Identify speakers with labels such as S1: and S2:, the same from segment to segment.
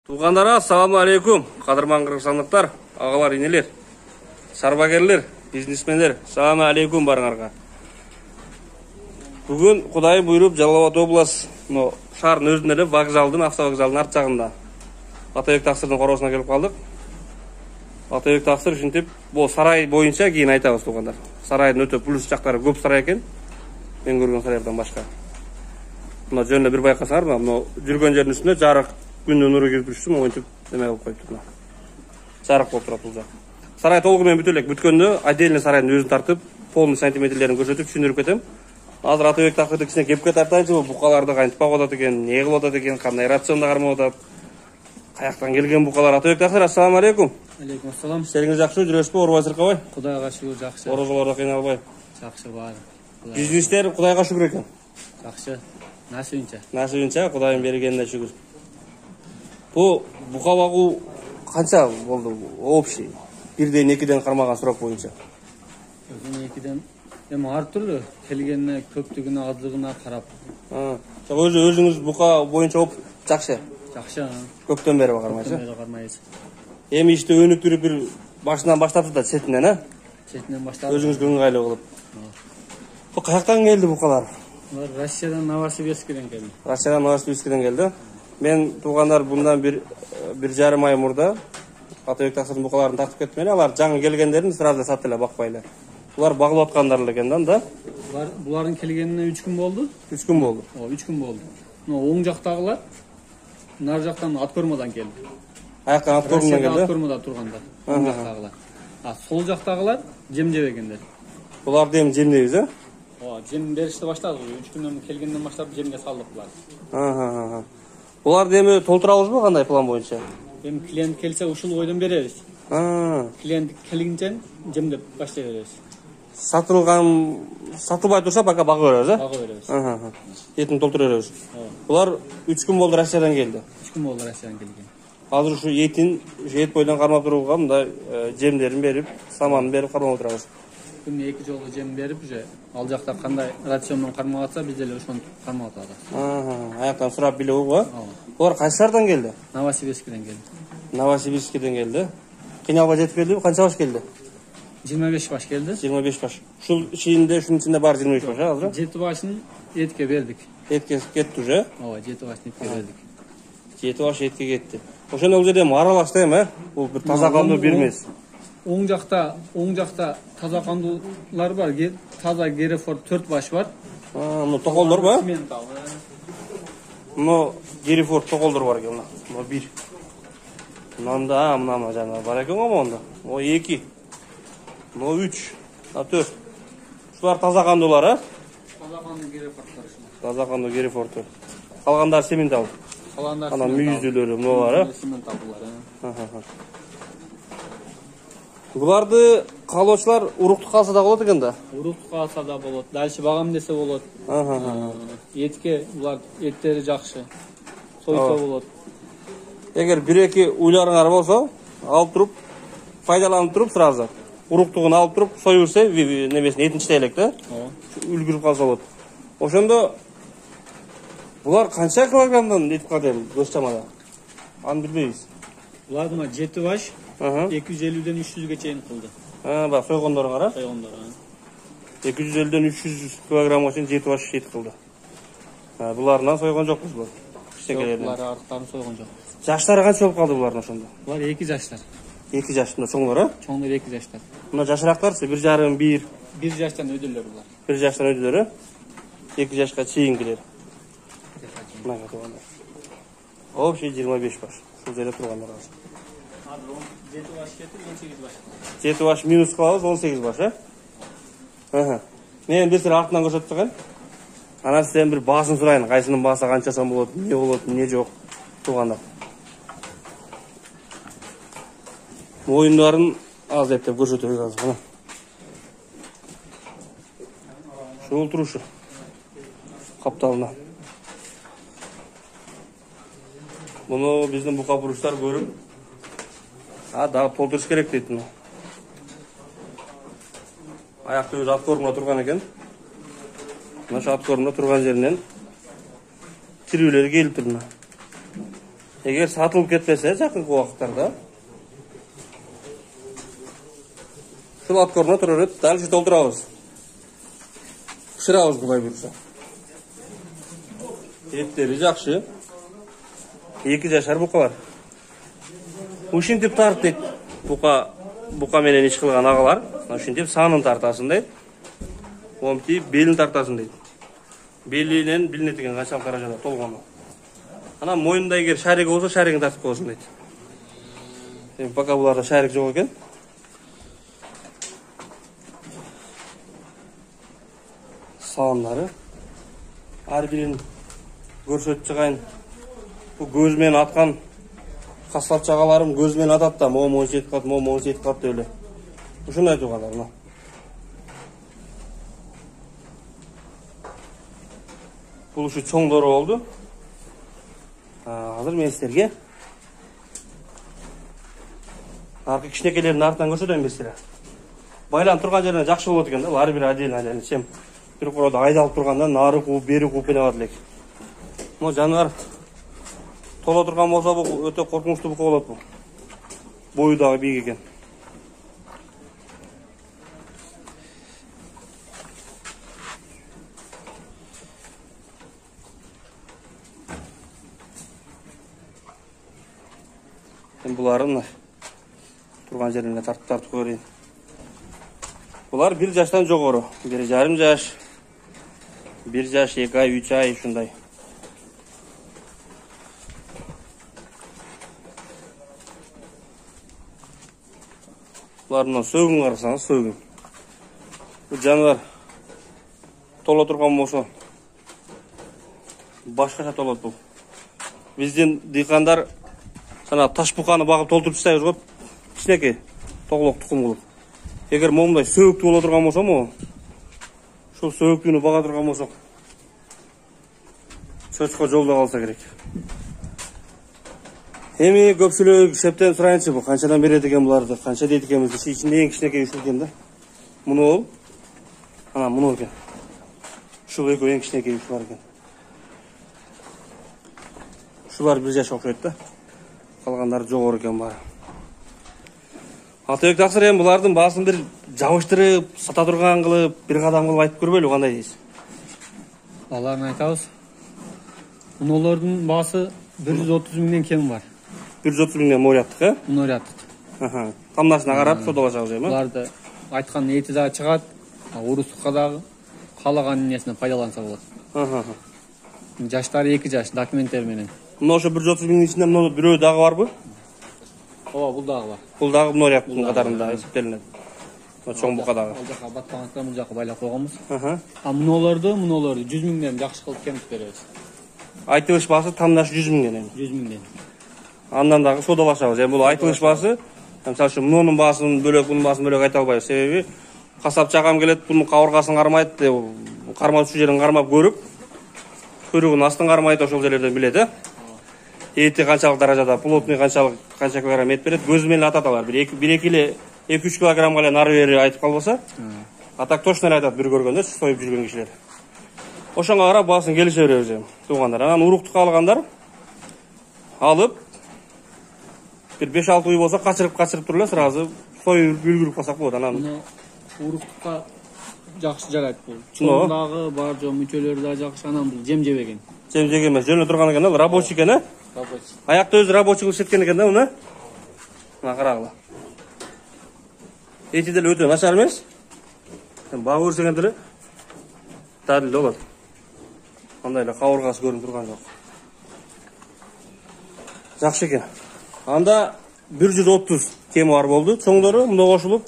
S1: Туғандарға ассаламу алейкум, қадырман қырғызстандықтар, ағалар, инелер, сарбагерлер, бизнесмендер, ассаламу алейкум барыңарға. Бүгін Құдай бұйырып Жалал-Абад облыс шарын өзінде вокзалдың, автовокзалдың арт жағында Атабек Тақсырдың қорасына келіп қалдық. Атабек Тақсыр үшін бұл сарай бойынша кейін айтамыз туғандар. Сарайдың өте плюс жақтары көп сарай екен. Мен көрген сарайдан башқа. Мына жөнінде бір байқасаңдар, мына жүрген жердің үстіне жарық күннің нұры келіп тұрсын, ойынтып деме қылып қойып тұр. Жарық болып тұрады бұл жақ. Сарай толығымен бүтелек. Бүткенде отдельный сарайдың өзін тартып, полный сантиметрлерін көрсетіп, түсіндіріп кетем. Азыр Атабек Тақсырды кісіне кепке тартайыншы, бұқаларды қайынтып бақ екен, не қылып екен, қандай рационда қармап отады. Қаяқтан келген бұқалар. Атабек Тақсыр, ассаламу алейкум.
S2: Алейкум ассалам.
S1: Істеріңіз жақсы, жүресіз бе, орбай сырқабай?
S2: Құдайға шүкір жақсы.
S1: Оразаларда қиналбай.
S2: Жақсы бар.
S1: Бизнестер Құдайға шүкір екен.
S2: Жақсы. Насыбынша.
S1: Насыбынша, Құдайым бергеніне шүкір. Бұл бұқа бағу қанша болды общий? Бірден, екіден қармаған сұрақ бойынша.
S2: Бірден, екіден. Әр түрлі келгеніне, көптігіне, аздығына қарап.
S1: Өзіңіз бұқа бойынша оп жақсы?
S2: Жақсы.
S1: Көптен бері қармайсыз?
S2: Көптен бері қармайсыз.
S1: Емі ішті өніктіріп бір башынан баштапсыз да сетінен, ә?
S2: Сетінен баштап.
S1: Өзіңіз күнгайлы қылып. Бұл қаяқтан келді бұқалар?
S2: Россиядан Новосибирскіден келді.
S1: Россиядан Новосибирскіден келді. Мен туғандар бұндан бір жарым ай мұрда Атабек Тақсырдың бұқаларын тартып кетті мен. Алар жаңы келгендерін сразу саттылар бақпайлар. Бұлар бағылып атқандар екен да?
S2: Бұлардың келгеніне 3 күн болды.
S1: 3 күн болды.
S2: 3 күн болды. Оң жақтағылар нар жақтан Аткормадан келді.
S1: Аяқтан Аткормадан келді?
S2: Аткормада тұрғандар. Оң жақтағылар. Сол жақтағылар жемдеп екендер.
S1: Бұлар дем жемдейбіз, ә?
S2: Жем берішті баштады. 3 күннен келгеннен баштап жемге салдық бұлар.
S1: Бұлар демі толтырамыз ба қандай план бойынша?
S2: Клиент келсе ушул ойдан береміз. Клиент келгенше жемдеп баштай береміз. Сатылбай тұрса бака баға береміз, ә? Баға береміз.
S1: Етін толтыра береміз. Бұлар 3 күн болды Россиядан келді.
S2: 3 күн болды Россиядан келген.
S1: Қазір şu етін ет бойдан қармап тұруға мұнда жемдерін беріп, саманын беріп қармап отырамыз.
S2: Күнне 2 жолы жем беріп, ал жақта қандай рационмен қармап атса, біз деле ошоны қармап атады.
S1: Аяқтан сұрап біле ғой. Олар қайсы шардан келді?
S2: Новосибирскіден келді.
S1: Новосибирскіден келді. Қиналбай жетіп келді, қанша баш келді?
S2: 25 баш келді.
S1: 25 баш. Шунun içinde бар 25 баш, азыр?
S2: 7 башын етке бердік.
S1: Етке кетті уже?
S2: 7 башын етке бердік.
S1: 7 баш етке кетті. Ошондо ол жерде аралаштайм, ә? Ол бір таза қанду бермес.
S2: Оң жақта таза қандулар бар, таза Герефорд 4 баш бар.
S1: Мұны тоқолдыр ба? Мұны Герефорд тоқолдыр бар екен, мұны 1. Мынанда, мына жаңа бар екен ғой мұнда. Мұны 2. Мұны 3. 4. Шулар таза қандулар, ә?
S2: Таза қанду Герефордтар.
S1: Таза қанду Герефордтар. Қалғандар сементал. Ана мүйізділері мұнылар, ә?
S2: Сементалдылар,
S1: Бұларды қалаушылар ұрықты қалса да болады екен да?
S2: Ұрықты қалса да болады. Дальше бағам десе болады. Етке, бұлар еттері жақшы. Сойса болады.
S1: Егер бір-екі ойларыңар болса, алып тұрып, пайдаланып тұрып сразу. Ұрықтығын алып тұрып, сой өрсе, немесін етін штейлік та? Үлгіріп қалса болады. Ошонда бұлар қанша килограммдан етіп қадем көз-шамада? Аны білмейміз.
S2: Бұлар 7 баш. 250-ден 300-ге чейін қылды.
S1: Бақ, сойғындарын қара?
S2: Сойғындарын.
S1: 250-ден 300 килограммға шейін 7 баш ет қылды. Бұларынан сойған жоқпыз бұл.
S2: Бұлар арықтарын сойған жоқ.
S1: Жаштары қанша болып қалды бұлардың ошонда?
S2: Бұлар 2 жаштар.
S1: 2 жаштында чоңлар, а?
S2: Чоңлар 2 жаштар.
S1: Мына жашырақтарсы 1,5, 1.
S2: 1 жаштан өйділер бұлар.
S1: 1 жаштан өйділер, а? 2 жашқа чейінгілер. Мына қатуғандар. Общий 25 баш. Сол жерде тұрғандар аз.
S2: 7 баш кетіп, 18 баш.
S1: 7 баш минус қалауыз, 18 баш, а? Мен бір артынан көрсетіп тұрған. Ана сізден бір басын сұрайын. Қайсының басы қаншасан болады, не болады, не жоқ тұрғанда. Мойындарын аз ептеп көрсетіп тұрған. Шол тұрушы. Қапталына. Бұны біздің бұқа бұрыштар көріп, дағы толтырыш керек дейтін. Аяқты өз аткорымда тұрған екен. Мұнашы аткорымда тұрған жерінен тіреулері келіп тұрмын. Егер сатылып кетпесе жақынғы уақыттарда шул аткорына тұрар еді, дальше толтырабыз. Пішірабыз бұлай бұйырса. Еттері жақшы. 2 жашар бұқалар. Ушинтип тарт дейді. Бұқа менен еш қылған ағалар. Ушинтип санын тартасын дейді. Омтип белін тартасын дейді. Белінен білінетіген қаншал қаражада толғаны. Ана мойында егер шарик болса, шаригін тартып қойсын дейді. Пока бұларда шарик жоқ екен. Саламдары. Әрбірін көрсетіп шығайын. Бұл көзмен атқан қасап жағаларым көзмен атады да, моым 17 қат, моым 17 қат өлі. Ұшын айту қаларына. Бұл үші чоңдары oldu. Hazır мен сіздерге арқы кішінекелердің артынан көрсетемін мен сіздерге. Байланып тұрған жерінен жақшы болады екен, лары бір әдейін сем. Bir құрауды айдалып тұрғанда нары қуып, бері қуып пен авадылек. Бұл жануар тола тұрған болса, бұл өте қорқынышты бұқа болады бұл. Бойыдағы биік екен. Бұларын тұрған жеріне тартып көрейін. Бұлар 1 жаштан жоғары. 1,5 жаш, 1 жаш, 2 ай, 3 ай, шындай. Бұларынан сөгін қарасаңыз, сөгін. Бұл жануар тола тұрған болса, башқаша толады бұл. Бізден диқандар сана таш бұқаны бағып толтырып тастайбыз ғой, кішінекей тоғылық тұқым қылып. Егер момдай сөгікті бола тұрған болса мо, шол сөгіктіні баға тұрған болса, чөчқа жолда қалса керек. Эми көпшілік шептен сұрайыншы бұл, қаншадан береді екен бұларды, қанша дейді екенбізді, ішінде ең кішінекей үшілген да. Мұны ол, ана мұны екен. Шул екі ең кішінекей үшілар екен. Шулар 1 жаш оқшайды да. Қалғандары жоғары екен бары. Атабек тақсыр ең бұлардың басын бір жауыштырып, сата тұрған қылып, бір қадам қылып айтып көрбейлі, қандай дейсіз?
S2: Баларын айтауыз. Мұнолардың басы 130 мыңнен кем бар.
S1: 130 мыңнен моряттық, ә?
S2: Моряттық.
S1: Тамнасына қарап, содалашағы жай ма?
S2: Бұларды айтқан еті да шығады, ұрыстыққадағы қалаған несіне пайдаланса болады. Жаштары 2 жаш, документтерменен.
S1: Мұны ошы 130 мыңның ішінде мұны біреу дағы бар бұ?
S2: Ова, бұл дағы бар.
S1: Бұл дағы моряттың қатарында есептелінеді. Чоң бұқадағы.
S2: Ол жаққа батпағандықтан бұл жаққа байлап қойғанбыз. Мұноларды 100 мыңнен жақшы қылып кеміп береміз.
S1: Айтылыш басы тамнаш 100 мыңнен.
S2: 100 мыңнен.
S1: Андан дағы содалашабыз. Бұл айтылыш басы, мысалы үшін мұның басын бөлек, бұның басын бөлек айта албайбыз. Себебі қасап жағам келеді, бұның қауырғасын қармайды, қармап şu жерін қармап көріп, көрігін астын қармайды, ошол жерлерден біледі. Еті қаншалық даражада, плотный қанша килограмм ет береді, көзімен ататалар. 1-2-3 килограмм қалай нары бері айтып қалбаса, атак точно айтады бір көргенде, сойып жүрген кишилер. Ошонға қарап басын келіше береміз туғандар. Анан уруқты қалғандар алып, bir 5-6 үй болса қачырып тұрылы, сразу сойып үлгіріп қалсақ болады.
S2: Мұны уруқтыққа жақсы жарайды бұл. Чоңдағы бар жо мүчөлері да жақсы, анан бұл жем жебеген.
S1: Жем жеген емес, жөніне тұрған екен, рабочий екен, ә? Аяқты өзі рабочий қылып шеткен екен, да, мұны? Мұна қарағыла. Еті дәл өте нашар емес. Бағы өрсеген түрі тәділді олады. Андайлы қауырғасы көрініп тұрған жоқ. Жақшы екен. Анда 130 кемі бар болды, чоңдары, мұнда қошылып.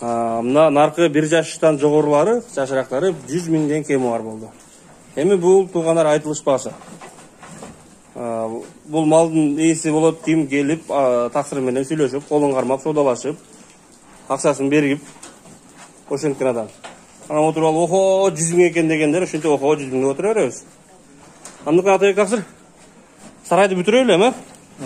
S1: Мұна нарқы 1 жаштан жоғырылары, жашырақтары 100 мыңден кемі бар болды. Эми бұл туғандар айтылыш басы. Бұл малдың есі болады, кем келіп, тақсырменен сөйлесіп, қолын қармап, содалашып, ақсасын бергіп, ошенткен адам. Ана отырып алып, охо, 100 мың екен дегендер, ошенте охо, 100 мыңды отыра береміз. Андыққан Атабек тақсыр, сарайды бүтірелі, ме?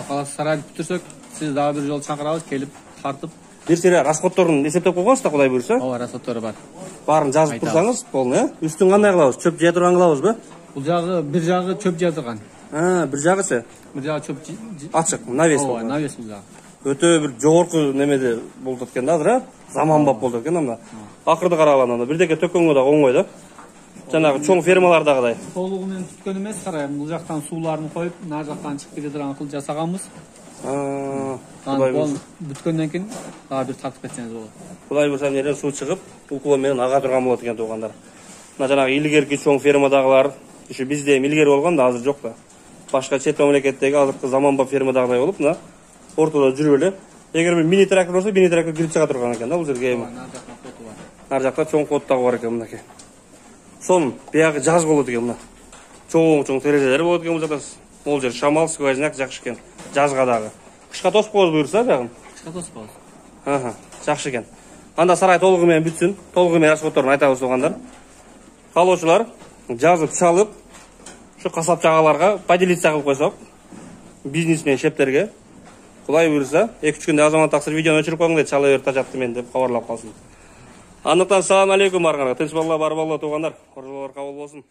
S2: Қаласы сарайды бүтірсек, сіз дағы бір жол шақырабыз, келіп, тартып.
S1: Bir сері расходторын есептеп қойғансыз да, құдай бұйырса?
S2: Ова, расходторы бар.
S1: Барын жазып тұрсаңыз, болны, үстін қандай қылауыз? Чөп жия тұрған қылауыз ба?
S2: Бұл жағы, бір жағы чөп жия тұрған.
S1: Бир жагысы
S2: Бул жагы чөп
S1: ачык, навес
S2: ооба,
S1: болду.
S2: навес бул жагы.
S1: Өтө бир жогорку немеде болду экен да азыр, а? Заманбап болду экен анда. Акырды караганда бирдеке төккөнгө да оңой да. Жанагы чоң фермалардагыдай.
S2: Толугу менен түткөн эмес, карайм. Бул жактан сууларын коюп, нар жактан чыгып кете турган кылып жасаганбыз. Анан бүткөндөн кийин дагы бир тартып кетсеңиз болот.
S1: Кудай болсо жерден суу чыгып, уклон менен ага турган болот экен туугандар. Мына жанагы илгерки чоң фермадагылар, ушу бизде эми илгери болгон да, азыр жок да. Башка чет мамлекеттеги азыркы заманбап фермадагыдай болуп, мына ортодо жүрүп эле. Эгер бир мини трактор болсо, мини трактор кирип чыга турган экен да бул жерге эми.
S2: Нар жактан коту бар.
S1: Нар жакта чоң кот дагы бар экен мынакей. Сонун биягы жаз болот экен мына. Чоң терезелер болот экен бул жерде. Бул жер шамал, сквозняк жакшы экен. Жазга дагы. Кышка тосуп коебуз буюрса биягын.
S2: Кышка тоспобуз.
S1: Жакшы экен. Анда сарай толугу менен бүтсүн. Толугу менен расходторун айтабыз туугандар. Калоочулар жазып чалып, ушу касап чагаларга поделиться кылып койсок, бизнесмен шептерге Кудай буйрса, 2-3 күндө Азамат Таксыр видеону өчүрүп коюң дейт, чала бер тажатты мен деп кабарлап калсын. Андыктан салам алейкум аргага. Тынч болла бар болла туугандар. Коржолор кабыл болсун.